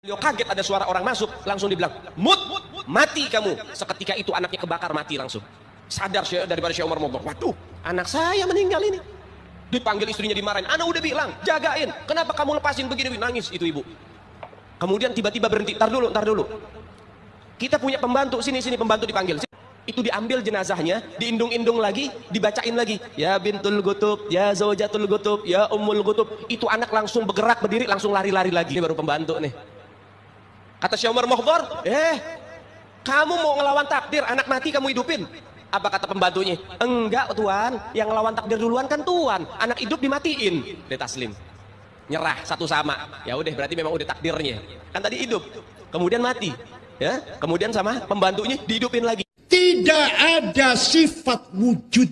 Beliau kaget ada suara orang masuk, langsung dibilang, "Mut, mati kamu." Seketika itu anaknya kebakar mati langsung. Sadar daripada Syekh Umar ngomong, "Waduh, anak saya meninggal ini." Dipanggil istrinya dimarahin, "Ana udah bilang, jagain. Kenapa kamu lepasin begini?" Nangis itu ibu. Kemudian tiba-tiba berhenti, "Tar dulu. Kita punya pembantu, sini pembantu dipanggil." Itu diambil jenazahnya, diindung-indung lagi, dibacain lagi. "Ya bintul gutub, ya zaujatul gutub, ya ummul gutub." Itu anak langsung bergerak berdiri, langsung lari-lari lagi. Ini baru pembantu nih. Kata Syekh Umar Mohdor, kamu mau ngelawan takdir, anak mati kamu hidupin. Apa kata pembantunya? "Enggak tuan, yang ngelawan takdir duluan kan tuan, anak hidup dimatiin." Dia taslim, nyerah satu sama. Ya udah, berarti memang udah takdirnya. Kan tadi hidup, kemudian mati, ya. Kemudian sama pembantunya dihidupin lagi. Tidak ada sifat wujud,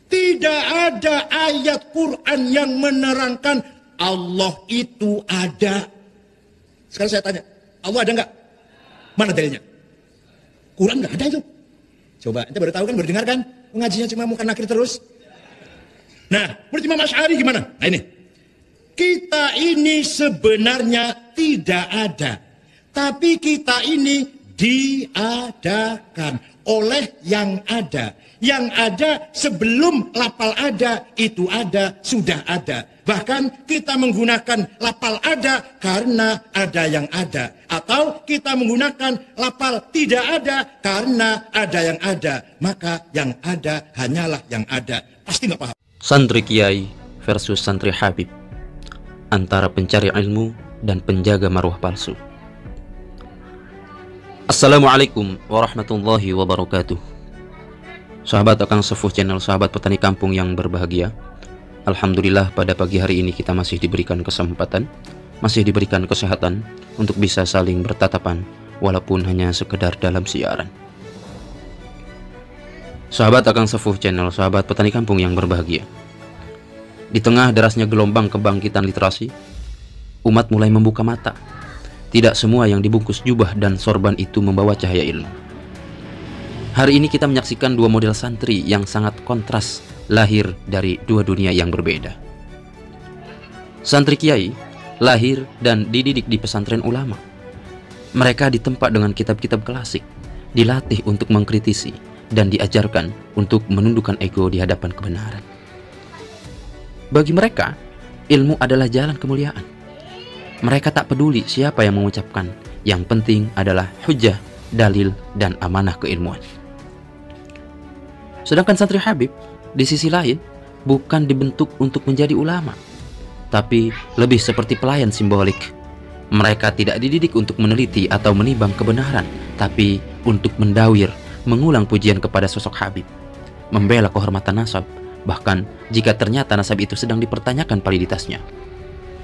tidak ada ayat Quran yang menerangkan Allah itu ada. Sekarang saya tanya, Allah ada nggak? Mana dalilnya? Quran nggak ada itu. Coba, ente baru tahu kan, baru dengar kan? Ngajinya cuma muka nakir terus. Nah, menurut Imam Asy'ari gimana? Nah ini, kita ini sebenarnya tidak ada, tapi kita ini diadakan oleh yang ada. Yang ada sebelum lapal ada, itu ada, sudah ada. Bahkan kita menggunakan lapal ada karena ada yang ada. Atau kita menggunakan lapal tidak ada karena ada yang ada. Maka yang ada hanyalah yang ada. Pasti nggak paham. Santri Kiai versus Santri Habib, antara pencari ilmu dan penjaga marwah palsu. Assalamualaikum warahmatullahi wabarakatuh. Sahabat Akang Sepuh channel, sahabat petani kampung yang berbahagia. Alhamdulillah pada pagi hari ini kita masih diberikan kesempatan, masih diberikan kesehatan untuk bisa saling bertatapan walaupun hanya sekedar dalam siaran. Sahabat Akang Sepuh channel, sahabat petani kampung yang berbahagia. Di tengah derasnya gelombang kebangkitan literasi, umat mulai membuka mata. Tidak semua yang dibungkus jubah dan sorban itu membawa cahaya ilmu. Hari ini kita menyaksikan dua model santri yang sangat kontras, lahir dari dua dunia yang berbeda. Santri Kiai lahir dan dididik di pesantren ulama. Mereka ditempa dengan kitab-kitab klasik, dilatih untuk mengkritisi, dan diajarkan untuk menundukkan ego di hadapan kebenaran. Bagi mereka, ilmu adalah jalan kemuliaan. Mereka tak peduli siapa yang mengucapkan, yang penting adalah hujjah, dalil, dan amanah keilmuan. Sedangkan Santri Habib, di sisi lain, bukan dibentuk untuk menjadi ulama, tapi lebih seperti pelayan simbolik. Mereka tidak dididik untuk meneliti atau menimbang kebenaran, tapi untuk mendawir, mengulang pujian kepada sosok Habib, membela kehormatan nasab, bahkan jika ternyata nasab itu sedang dipertanyakan validitasnya.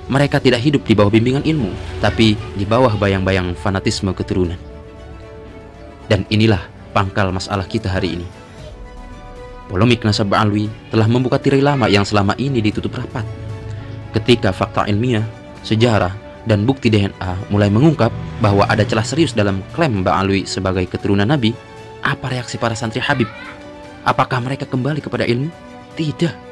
Mereka tidak hidup di bawah bimbingan ilmu, tapi di bawah bayang-bayang fanatisme keturunan. Dan inilah pangkal masalah kita hari ini. Polemik nasab Ba'alwi telah membuka tirai lama yang selama ini ditutup rapat. Ketika fakta ilmiah, sejarah, dan bukti DNA mulai mengungkap bahwa ada celah serius dalam klaim Ba'alwi sebagai keturunan Nabi, apa reaksi para santri Habib? Apakah mereka kembali kepada ilmu? Tidak.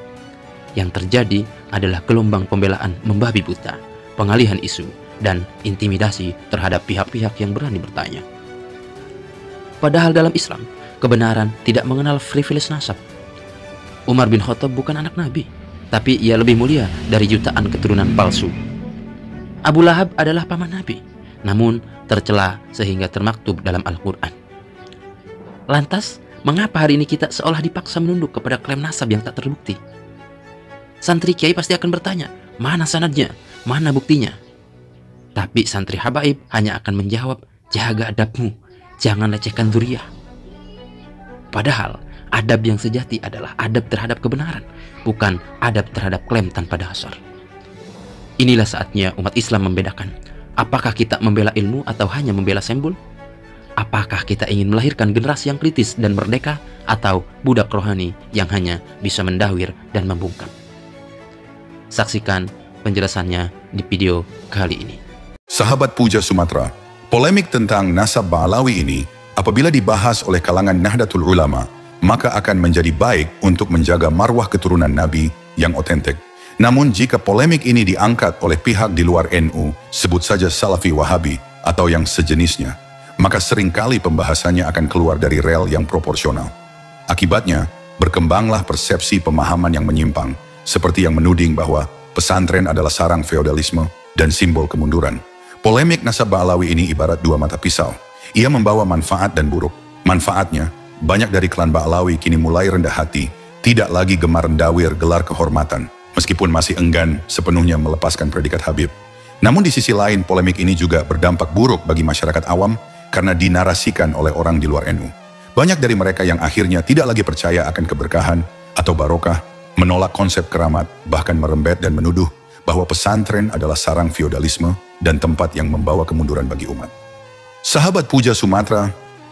Yang terjadi adalah gelombang pembelaan membabi buta, pengalihan isu, dan intimidasi terhadap pihak-pihak yang berani bertanya. Padahal dalam Islam, kebenaran tidak mengenal privilege nasab. Umar bin Khattab bukan anak Nabi, tapi ia lebih mulia dari jutaan keturunan palsu. Abu Lahab adalah paman Nabi, namun tercela sehingga termaktub dalam Al-Quran. Lantas, mengapa hari ini kita seolah dipaksa menunduk kepada klaim nasab yang tak terbukti? Santri Kiai pasti akan bertanya, mana sanadnya, mana buktinya? Tapi santri Habaib hanya akan menjawab, jaga adabmu, jangan lecehkan dzurriyyah. Padahal, adab yang sejati adalah adab terhadap kebenaran, bukan adab terhadap klaim tanpa dasar. Inilah saatnya umat Islam membedakan, apakah kita membela ilmu atau hanya membela simbol? Apakah kita ingin melahirkan generasi yang kritis dan merdeka, atau budak rohani yang hanya bisa mendawir dan membungkam? Saksikan penjelasannya di video kali ini. Sahabat Puja Sumatera, polemik tentang nasab Ba'alawi ini apabila dibahas oleh kalangan Nahdlatul Ulama, maka akan menjadi baik untuk menjaga marwah keturunan Nabi yang otentik. Namun jika polemik ini diangkat oleh pihak di luar NU, sebut saja Salafi Wahabi atau yang sejenisnya, maka seringkali pembahasannya akan keluar dari rel yang proporsional. Akibatnya, berkembanglah persepsi pemahaman yang menyimpang, seperti yang menuding bahwa pesantren adalah sarang feodalisme dan simbol kemunduran. Polemik nasab Ba'alawi ini ibarat dua mata pisau. Ia membawa manfaat dan buruk. Manfaatnya, banyak dari klan Ba'alawi kini mulai rendah hati, tidak lagi gemar mendawir gelar kehormatan, meskipun masih enggan sepenuhnya melepaskan predikat Habib. Namun di sisi lain, polemik ini juga berdampak buruk bagi masyarakat awam karena dinarasikan oleh orang di luar NU. Banyak dari mereka yang akhirnya tidak lagi percaya akan keberkahan atau barokah, menolak konsep keramat, bahkan merembet dan menuduh bahwa pesantren adalah sarang feodalisme dan tempat yang membawa kemunduran bagi umat. Sahabat Puja Sumatera,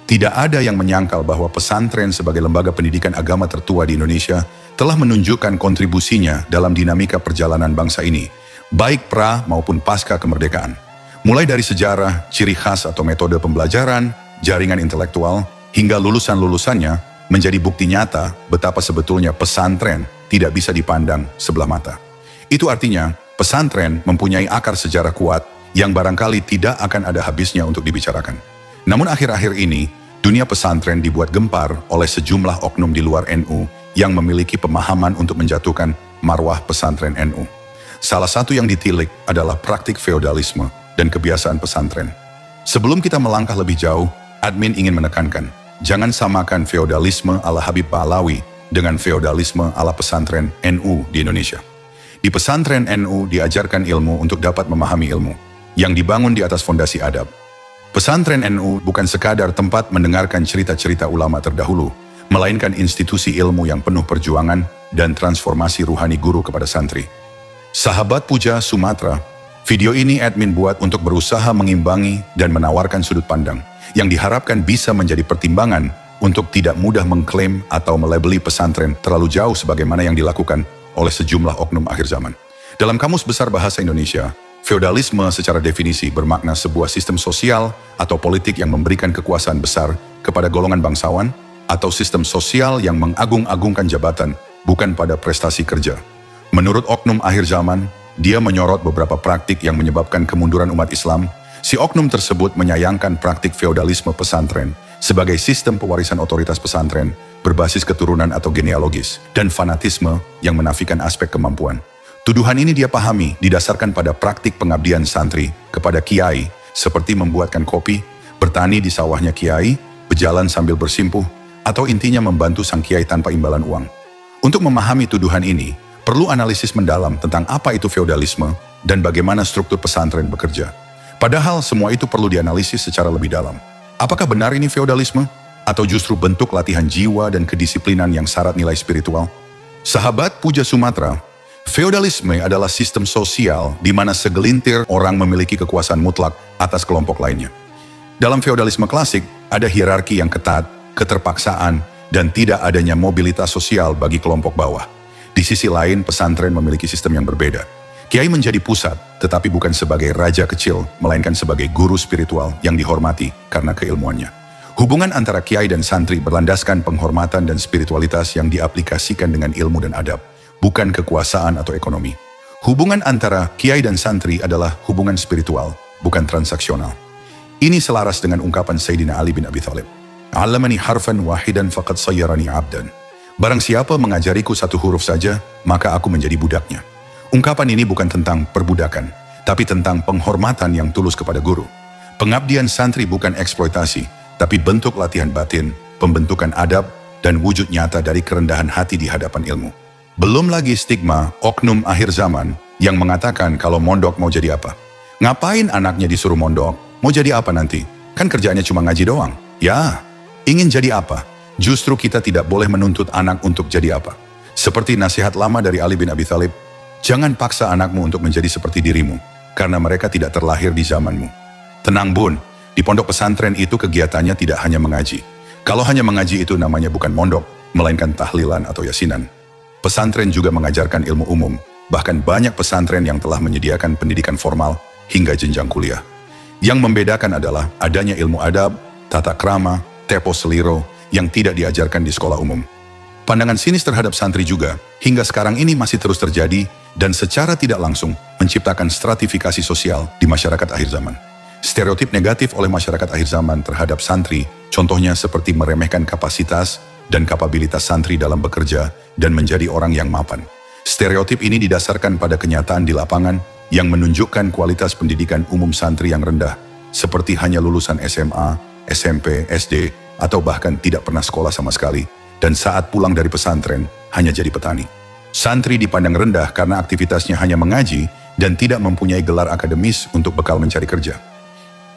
tidak ada yang menyangkal bahwa pesantren sebagai lembaga pendidikan agama tertua di Indonesia telah menunjukkan kontribusinya dalam dinamika perjalanan bangsa ini, baik pra maupun pasca kemerdekaan. Mulai dari sejarah, ciri khas atau metode pembelajaran, jaringan intelektual, hingga lulusan-lulusannya menjadi bukti nyata betapa sebetulnya pesantren tidak bisa dipandang sebelah mata. Itu artinya pesantren mempunyai akar sejarah kuat yang barangkali tidak akan ada habisnya untuk dibicarakan. Namun akhir-akhir ini, dunia pesantren dibuat gempar oleh sejumlah oknum di luar NU yang memiliki pemahaman untuk menjatuhkan marwah pesantren NU. Salah satu yang ditilik adalah praktik feodalisme dan kebiasaan pesantren. Sebelum kita melangkah lebih jauh, admin ingin menekankan, jangan samakan feodalisme ala Habib Ba'alawi dengan feodalisme ala pesantren NU di Indonesia. Di pesantren NU diajarkan ilmu untuk dapat memahami ilmu, yang dibangun di atas fondasi adab. Pesantren NU bukan sekadar tempat mendengarkan cerita-cerita ulama terdahulu, melainkan institusi ilmu yang penuh perjuangan dan transformasi ruhani guru kepada santri. Sahabat Puja Sumatera, video ini admin buat untuk berusaha mengimbangi dan menawarkan sudut pandang yang diharapkan bisa menjadi pertimbangan untuk tidak mudah mengklaim atau melabeli pesantren terlalu jauh sebagaimana yang dilakukan oleh sejumlah oknum akhir zaman. Dalam Kamus Besar Bahasa Indonesia, feodalisme secara definisi bermakna sebuah sistem sosial atau politik yang memberikan kekuasaan besar kepada golongan bangsawan atau sistem sosial yang mengagung-agungkan jabatan bukan pada prestasi kerja. Menurut oknum akhir zaman, dia menyorot beberapa praktik yang menyebabkan kemunduran umat Islam. Si oknum tersebut menyayangkan praktik feodalisme pesantren sebagai sistem pewarisan otoritas pesantren berbasis keturunan atau genealogis dan fanatisme yang menafikan aspek kemampuan. Tuduhan ini dia pahami didasarkan pada praktik pengabdian santri kepada kiai seperti membuatkan kopi, bertani di sawahnya kiai, berjalan sambil bersimpuh, atau intinya membantu sang kiai tanpa imbalan uang. Untuk memahami tuduhan ini, perlu analisis mendalam tentang apa itu feodalisme dan bagaimana struktur pesantren bekerja. Padahal semua itu perlu dianalisis secara lebih dalam. Apakah benar ini feodalisme? Atau justru bentuk latihan jiwa dan kedisiplinan yang syarat nilai spiritual? Sahabat Puja Sumatera, feodalisme adalah sistem sosial di mana segelintir orang memiliki kekuasaan mutlak atas kelompok lainnya. Dalam feodalisme klasik, ada hierarki yang ketat, keterpaksaan, dan tidak adanya mobilitas sosial bagi kelompok bawah. Di sisi lain, pesantren memiliki sistem yang berbeda. Kiai menjadi pusat, tetapi bukan sebagai raja kecil, melainkan sebagai guru spiritual yang dihormati karena keilmuannya. Hubungan antara kiai dan santri berlandaskan penghormatan dan spiritualitas yang diaplikasikan dengan ilmu dan adab, bukan kekuasaan atau ekonomi. Hubungan antara kiai dan santri adalah hubungan spiritual, bukan transaksional. Ini selaras dengan ungkapan Sayyidina Ali bin Abi Thalib. Allamani harfan wahidan faqad sayyarani abdan. Barang siapa mengajariku satu huruf saja, maka aku menjadi budaknya. Ungkapan ini bukan tentang perbudakan, tapi tentang penghormatan yang tulus kepada guru. Pengabdian santri bukan eksploitasi, tapi bentuk latihan batin, pembentukan adab, dan wujud nyata dari kerendahan hati di hadapan ilmu. Belum lagi stigma oknum akhir zaman yang mengatakan kalau mondok mau jadi apa. Ngapain anaknya disuruh mondok? Mau jadi apa nanti? Kan kerjaannya cuma ngaji doang. Ya, ingin jadi apa? Justru kita tidak boleh menuntut anak untuk jadi apa. Seperti nasihat lama dari Ali bin Abi Thalib, jangan paksa anakmu untuk menjadi seperti dirimu, karena mereka tidak terlahir di zamanmu. Tenang bun, di pondok pesantren itu kegiatannya tidak hanya mengaji. Kalau hanya mengaji itu namanya bukan mondok, melainkan tahlilan atau yasinan. Pesantren juga mengajarkan ilmu umum, bahkan banyak pesantren yang telah menyediakan pendidikan formal hingga jenjang kuliah. Yang membedakan adalah adanya ilmu adab, tata krama, tepo seliro yang tidak diajarkan di sekolah umum. Pandangan sinis terhadap santri juga, hingga sekarang ini masih terus terjadi dan secara tidak langsung menciptakan stratifikasi sosial di masyarakat akhir zaman. Stereotip negatif oleh masyarakat akhir zaman terhadap santri, contohnya seperti meremehkan kapasitas dan kapabilitas santri dalam bekerja dan menjadi orang yang mapan. Stereotip ini didasarkan pada kenyataan di lapangan yang menunjukkan kualitas pendidikan umum santri yang rendah, seperti hanya lulusan SMA, SMP, SD, atau bahkan tidak pernah sekolah sama sekali, dan saat pulang dari pesantren hanya jadi petani. Santri dipandang rendah karena aktivitasnya hanya mengaji dan tidak mempunyai gelar akademis untuk bekal mencari kerja.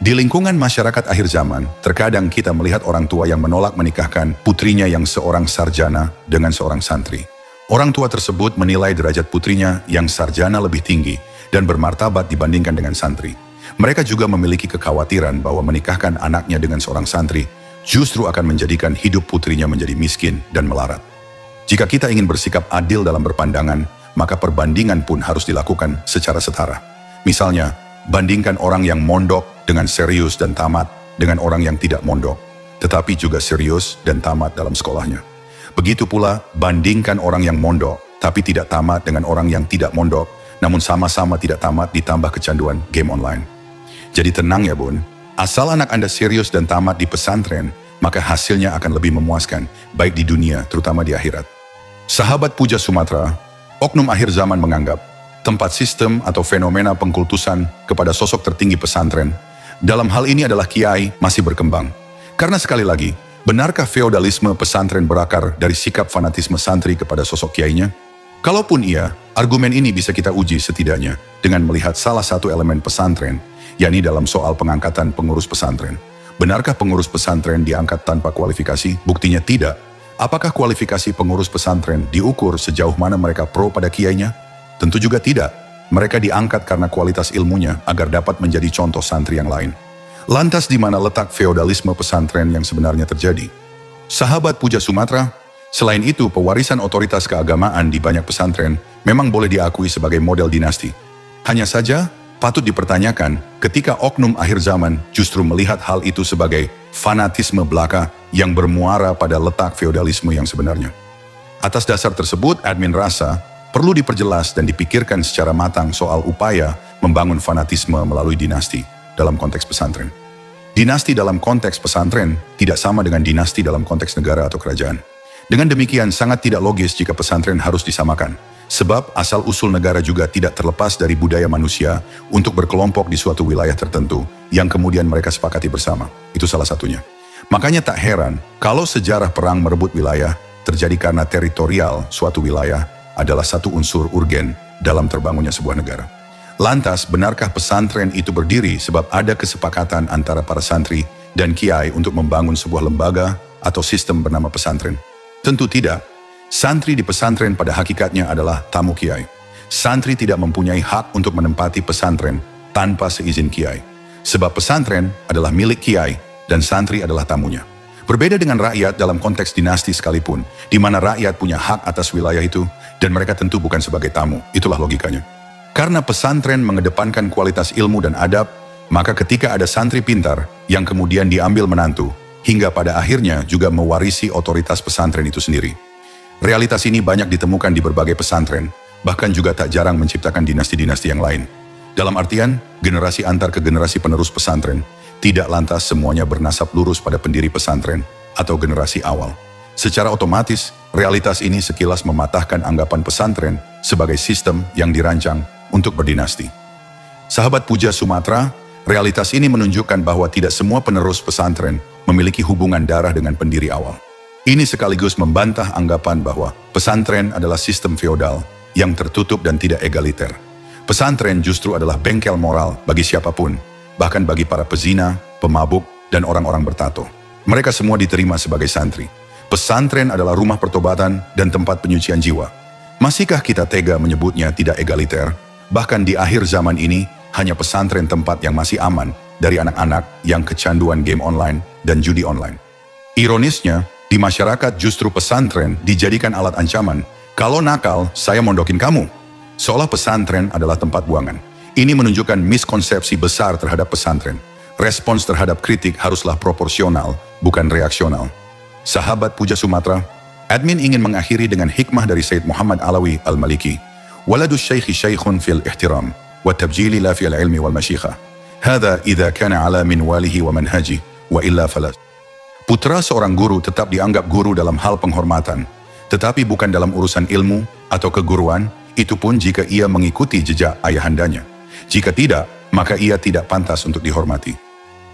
Di lingkungan masyarakat akhir zaman, terkadang kita melihat orang tua yang menolak menikahkan putrinya yang seorang sarjana dengan seorang santri. Orang tua tersebut menilai derajat putrinya yang sarjana lebih tinggi dan bermartabat dibandingkan dengan santri. Mereka juga memiliki kekhawatiran bahwa menikahkan anaknya dengan seorang santri justru akan menjadikan hidup putrinya menjadi miskin dan melarat. Jika kita ingin bersikap adil dalam berpandangan, maka perbandingan pun harus dilakukan secara setara. Misalnya, bandingkan orang yang mondok dengan serius dan tamat dengan orang yang tidak mondok, tetapi juga serius dan tamat dalam sekolahnya. Begitu pula, bandingkan orang yang mondok tapi tidak tamat dengan orang yang tidak mondok, namun sama-sama tidak tamat ditambah kecanduan game online. Jadi tenang ya bun, asal anak Anda serius dan tamat di pesantren, maka hasilnya akan lebih memuaskan, baik di dunia terutama di akhirat. Sahabat Puja Sumatera, oknum akhir zaman menganggap tempat sistem atau fenomena pengkultusan kepada sosok tertinggi pesantren, dalam hal ini adalah kiai, masih berkembang. Karena sekali lagi, benarkah feodalisme pesantren berakar dari sikap fanatisme santri kepada sosok kiainya? Kalaupun iya, argumen ini bisa kita uji setidaknya dengan melihat salah satu elemen pesantren, yakni dalam soal pengangkatan pengurus pesantren. Benarkah pengurus pesantren diangkat tanpa kualifikasi? Buktinya tidak. Apakah kualifikasi pengurus pesantren diukur sejauh mana mereka pro pada kiainya? Tentu juga tidak. Mereka diangkat karena kualitas ilmunya agar dapat menjadi contoh santri yang lain. Lantas di mana letak feodalisme pesantren yang sebenarnya terjadi? Sahabat Puja Sumatera, selain itu pewarisan otoritas keagamaan di banyak pesantren memang boleh diakui sebagai model dinasti. Hanya saja, patut dipertanyakan ketika oknum akhir zaman justru melihat hal itu sebagai fanatisme belaka yang bermuara pada letak feodalisme yang sebenarnya. Atas dasar tersebut, admin rasa perlu diperjelas dan dipikirkan secara matang soal upaya membangun fanatisme melalui dinasti dalam konteks pesantren. Dinasti dalam konteks pesantren tidak sama dengan dinasti dalam konteks negara atau kerajaan. Dengan demikian sangat tidak logis jika pesantren harus disamakan. Sebab asal-usul negara juga tidak terlepas dari budaya manusia untuk berkelompok di suatu wilayah tertentu yang kemudian mereka sepakati bersama. Itu salah satunya. Makanya tak heran kalau sejarah perang merebut wilayah terjadi karena teritorial suatu wilayah adalah satu unsur urgen dalam terbangunnya sebuah negara. Lantas, benarkah pesantren itu berdiri sebab ada kesepakatan antara para santri dan kiai untuk membangun sebuah lembaga atau sistem bernama pesantren? Tentu tidak. Santri di pesantren pada hakikatnya adalah tamu kiai. Santri tidak mempunyai hak untuk menempati pesantren tanpa seizin kiai. Sebab pesantren adalah milik kiai dan santri adalah tamunya. Berbeda dengan rakyat dalam konteks dinasti sekalipun, di mana rakyat punya hak atas wilayah itu dan mereka tentu bukan sebagai tamu. Itulah logikanya. Karena pesantren mengedepankan kualitas ilmu dan adab, maka ketika ada santri pintar yang kemudian diambil menantu, hingga pada akhirnya juga mewarisi otoritas pesantren itu sendiri. Realitas ini banyak ditemukan di berbagai pesantren, bahkan juga tak jarang menciptakan dinasti-dinasti yang lain. Dalam artian, generasi antar ke generasi penerus pesantren, tidak lantas semuanya bernasab lurus pada pendiri pesantren atau generasi awal. Secara otomatis, realitas ini sekilas mematahkan anggapan pesantren sebagai sistem yang dirancang untuk berdinasti. Sahabat Puja Sumatera, realitas ini menunjukkan bahwa tidak semua penerus pesantren memiliki hubungan darah dengan pendiri awal. Ini sekaligus membantah anggapan bahwa pesantren adalah sistem feodal yang tertutup dan tidak egaliter. Pesantren justru adalah bengkel moral bagi siapapun, bahkan bagi para pezina, pemabuk, dan orang-orang bertato. Mereka semua diterima sebagai santri. Pesantren adalah rumah pertobatan dan tempat penyucian jiwa. Masihkah kita tega menyebutnya tidak egaliter? Bahkan di akhir zaman ini, hanya pesantren tempat yang masih aman dari anak-anak yang kecanduan game online dan judi online. Ironisnya, di masyarakat justru pesantren dijadikan alat ancaman. Kalau nakal, saya mondokin kamu. Seolah pesantren adalah tempat buangan. Ini menunjukkan miskonsepsi besar terhadap pesantren. Respons terhadap kritik haruslah proporsional, bukan reaksional. Sahabat Puja Sumatera, Admin ingin mengakhiri dengan hikmah dari Sayyid Muhammad Alawi Al-Maliki. Waladus syaikhi syaikhun fil ihtiram, wa tabjili la fil ilmi wal masyikha. Hadha idha kana ala minwalihi wa manhaji, wa illa falas. Putra seorang guru tetap dianggap guru dalam hal penghormatan, tetapi bukan dalam urusan ilmu atau keguruan, itu pun jika ia mengikuti jejak ayahandanya. Jika tidak, maka ia tidak pantas untuk dihormati.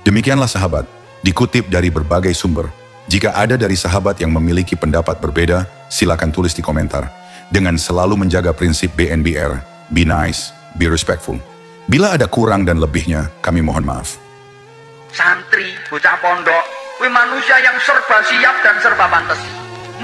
Demikianlah sahabat, dikutip dari berbagai sumber. Jika ada dari sahabat yang memiliki pendapat berbeda, silakan tulis di komentar. Dengan selalu menjaga prinsip BNBR, be nice, be respectful. Bila ada kurang dan lebihnya, kami mohon maaf. Santri, bocah pondok, kuwi manusia yang serba siap dan serba pantes.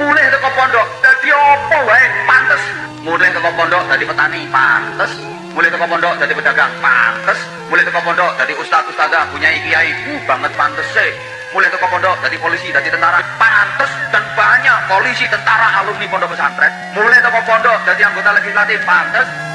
Mulai teko pondok, dadi apa wae pantes. Mulai teko pondok dadi petani, pantes. Mulai teko pondok dadi pedagang, pantes. Mulai teko pondok dadi ustaz ustazah, punya kiai, banget pantes sih. Mulai teko pondok dadi polisi, dadi tentara, pantes. Dan banyak polisi, tentara, alumni pondok pesantren. Mulai teko pondok dadi anggota legislatif, pantes.